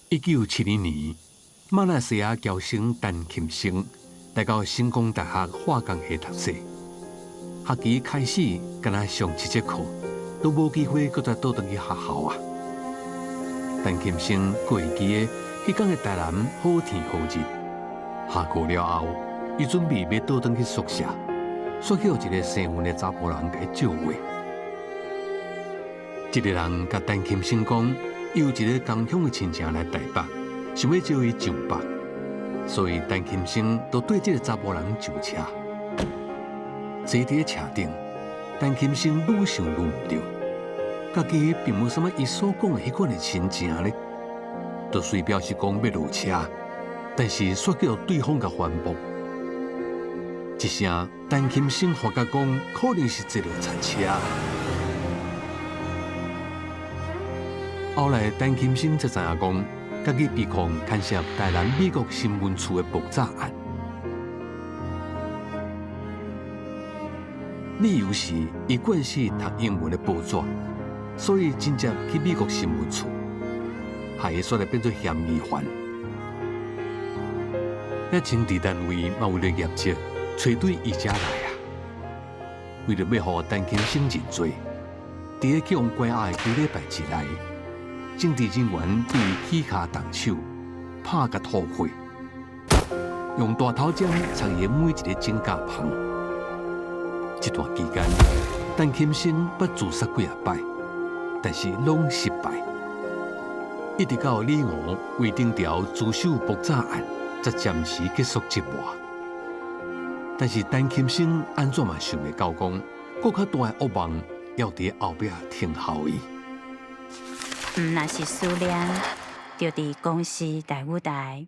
1972年，马来西亚侨生陈琴生来到成功大学化工系读书。学期开始，敢若上7节课，都无机会搁再倒转去学校啊。陈琴生过会记得，迄天的台南好天好日。下课了后，伊准备要倒转去宿舍，煞叫一个姓文的查甫人甲伊借话。这个人甲陈琴生讲，伊有一个同乡的亲戚来台北，想要招伊上北，所以陈琴生就对这个查甫人上车。坐伫车顶，陈琴生愈想愈唔对，家己并无什么伊所讲的迄款的亲情呢，就虽表示讲要落车，但是煞叫对方甲反驳。一声，陈琴生发觉讲可能是坐落贼车。后来，陈琴生才知影讲，家己被控牵涉台南美国新闻处的爆炸案。理由是伊惯是读英文的报纸，所以真正去美国新闻处，害伊煞来变做嫌疑犯。那政治单位嘛为了业绩，找对伊家来啊。为了要互陈琴生认罪，伫咧去往关押的几礼拜之内，政治人员对伊起骹动手，拍甲吐血，用大头针插伊每一个指甲旁。这段期间，陈琴生捌自杀几啊摆，但是拢失败。一直到李娥为顶条自首爆炸案，才暂时结束折磨。但是陈琴生安怎嘛想袂到讲，更较大的恶梦要伫后壁停候伊。若是思念，就伫公司大舞台